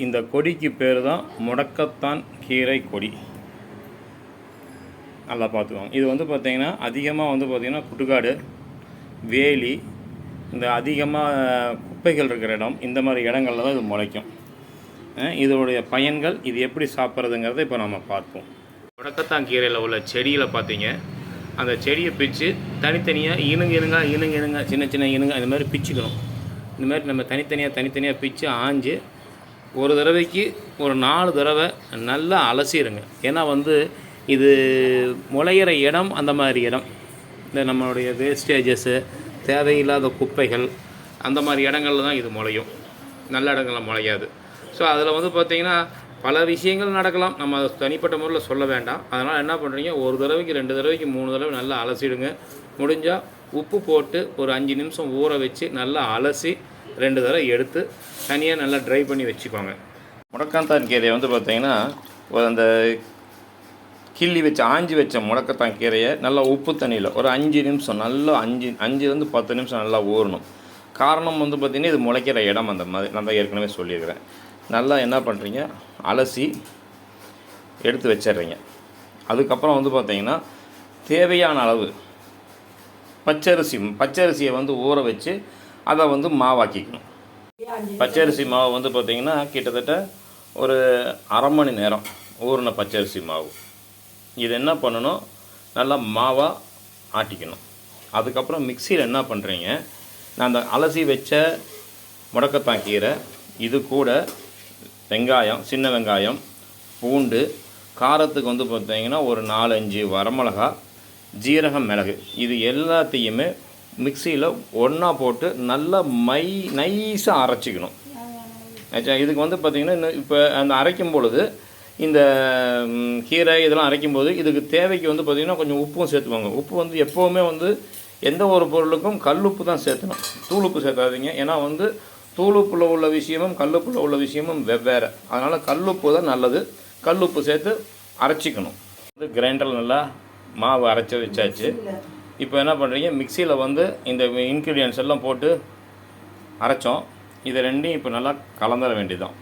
இந்த கொடிக்கு பேர் தான் முடக்கத்தான் கீரை கொடி. நல்லா பார்த்துக்கோங்க. இது வந்து பார்த்திங்கன்னா அதிகமாக வந்து பார்த்திங்கன்னா குட்டுக்காடு, வேலி, இந்த அதிகமாக குப்பைகள் இருக்கிற இடம், இந்த மாதிரி இடங்களில் தான் இது முளைக்கும். இதோடைய பயன்கள், இது எப்படி சாப்பிட்றதுங்கிறத இப்போ நம்ம பார்ப்போம். முடக்கத்தான் கீரையில் உள்ள செடியில் பார்த்தீங்க, அந்த செடியை பிச்சு தனித்தனியாக இணுங்க சின்ன சின்ன இணுங்க இந்த மாதிரி பிச்சுக்கணும். இந்த மாதிரி நம்ம தனித்தனியாக பிச்சு ஆஞ்சு ஒரு தடவைக்கு ஒரு 4 தடவை நல்லா அலசிடுங்க. ஏன்னா வந்து இது முளையிற இடம் அந்த மாதிரி இடம், இந்த நம்மளுடைய வேஸ்டேஜஸ்ஸு, தேவையில்லாத குப்பைகள், அந்த மாதிரி இடங்களில் தான் இது முளையும். நல்ல இடங்களில் முளையாது. ஸோ அதில் வந்து பார்த்திங்கன்னா பல விஷயங்கள் நடக்கலாம். நம்ம அதை தனிப்பட்ட முறையில் சொல்ல வேண்டாம். அதனால் என்ன பண்ணுறீங்க, ஒரு தடவைக்கு 2 தடவைக்கு 3 தடவை நல்லா அலசிடுங்க. முடிஞ்சால் உப்பு போட்டு ஒரு 5 நிமிஷம் ஊற வச்சு நல்லா அலசி 2 தடவை எடுத்து தனியாக நல்லா ட்ரை பண்ணி வச்சுக்கோங்க. முடக்கத்தான் கீரையை வந்து பார்த்திங்கன்னா அந்த கிள்ளி வச்சு ஆஞ்சி வச்ச முடக்கத்தான் கீரையை நல்லா உப்பு தண்ணியில் ஒரு 5 நிமிஷம் நல்லா 5 10 நிமிஷம் நல்லா ஊறணும். காரணம் வந்து பார்த்திங்கன்னா இது முளைக்கிற இடம் அந்த மாதிரி நான் தான் ஏற்கனவே சொல்லியிருக்கிறேன். நல்லா என்ன பண்ணுறீங்க, அலசி எடுத்து வச்சிடுறீங்க. அதுக்கப்புறம் வந்து பார்த்திங்கன்னா தேவையான அளவு பச்சரிசியை வந்து ஊற வச்சு அதை வந்து மாவாக்கிக்கணும். பச்சரிசி மாவு வந்து பார்த்திங்கன்னா கிட்டத்தட்ட ஒரு அரை மணி நேரம் ஊறின பச்சரிசி மாவு. இது என்ன பண்ணணும், நல்லா மாவாக ஆட்டிக்கணும். அதுக்கப்புறம் மிக்சியில் என்ன பண்ணுறீங்க, நான் அந்த அலசி வச்ச முடக்கத்தான் கீரை, இது கூட வெங்காயம், சின்ன வெங்காயம், பூண்டு, காரத்துக்கு வந்து பார்த்திங்கன்னா ஒரு 4-5 வரமிளகா, ஜீரகம், மிளகு, இது எல்லாத்தையுமே மிக்சியில் ஒன்றா போட்டு நல்லா நைஸாக அரைச்சிக்கணும். ஆச்சா, இதுக்கு வந்து பார்த்திங்கன்னா இப்போ அந்த அரைக்கும் பொழுது இந்த கீரை இதெல்லாம் அரைக்கும்போது இதுக்கு தேவைக்கு வந்து பார்த்திங்கன்னா கொஞ்சம் உப்பும் சேர்த்துவாங்க. உப்பு வந்து எப்போவுமே வந்து எந்த ஒரு பொருளுக்கும் கல்லுப்பு தான் சேர்த்தணும், தூளுப்பு சேர்த்தாதீங்க. ஏன்னா வந்து தூளுப்பில் உள்ள விஷயமும் கல்லுப்பில் உள்ள விஷயமும் வெவ்வேறு. அதனால் கல்லுப்பு தான் நல்லது. கல்லுப்பு சேர்த்து அரைச்சிக்கணும். வந்து கிரைண்டரில் நல்லா மாவு அரைச்சி வச்சாச்சு. இப்போ என்ன பண்ணுறீங்க, மிக்சியில் வந்து இந்த இன்க்ரீடியன்ஸ் எல்லாம் போட்டு அரைச்சோம். இதை ரெண்டையும் இப்போ நல்லா கலந்துட வேண்டியதுதான்.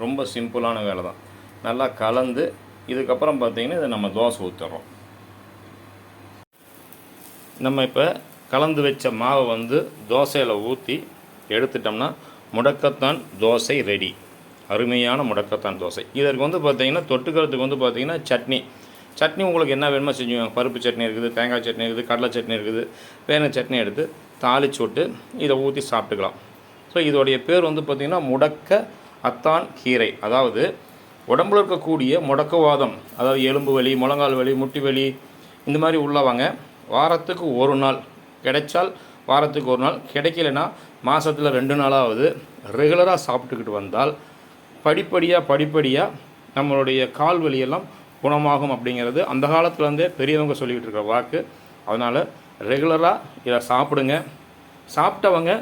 ரொம்ப சிம்பிளான வேலை தான். நல்லா கலந்து இதுக்கப்புறம் பார்த்திங்கன்னா இதை நம்ம தோசை ஊற்றுறோம். நம்ம இப்போ கலந்து வச்ச மாவை வந்து தோசையில் ஊற்றி எடுத்துட்டோம்னா முடக்கத்தான் தோசை ரெடி. அருமையான முடக்கத்தான் தோசை. இதற்கு வந்து பார்த்திங்கன்னா தொட்டுக்கிறதுக்கு வந்து பார்த்திங்கன்னா சட்னி உங்களுக்கு என்ன வேணுமோ செஞ்சுக்கோங்க. பருப்பு சட்னி இருக்குது, தேங்காய் சட்னி இருக்குது, கடலை சட்னி இருக்குது. வேறு சட்னி எடுத்து தாளிச்சு விட்டு இதை ஊற்றி சாப்பிட்டுக்கலாம். ஸோ இதோடைய பேர் வந்து பார்த்திங்கன்னா முடக்க அத்தான் கீரை. அதாவது உடம்புல இருக்கக்கூடிய முடக்கவாதம், அதாவது எலும்பு வலி, முழங்கால் வலி, முட்டி வலி, இந்த மாதிரி உள்ளவங்க வாரத்துக்கு 1 நாள் கிடைச்சால் வாரத்துக்கு 1 நாள், கிடைக்கலைன்னா மாதத்தில் 2 நாளாவது ரெகுலராக சாப்பிட்டுக்கிட்டு வந்தால் படிப்படியாக நம்மளுடைய கால் வலியெல்லாம் குணமாகும். அப்படிங்கிறது அந்த காலத்துலேருந்தே பெரியவங்க சொல்லிக்கிட்டு இருக்கிற வாக்கு. அதனால் ரெகுலராக இதை சாப்பிடுங்க. சாப்பிட்டவங்க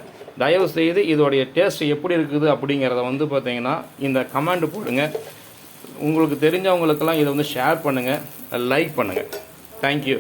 தயவு செய்து இதோடைய டேஸ்ட் எப்படி இருக்குது அப்படிங்கிறத வந்து பார்த்திங்கன்னா இந்த கமெண்ட் போடுங்க. உங்களுக்கு தெரிஞ்சவங்களுக்கெல்லாம் இதை வந்து ஷேர் பண்ணுங்கள், லைக் பண்ணுங்கள். தேங்க்யூ.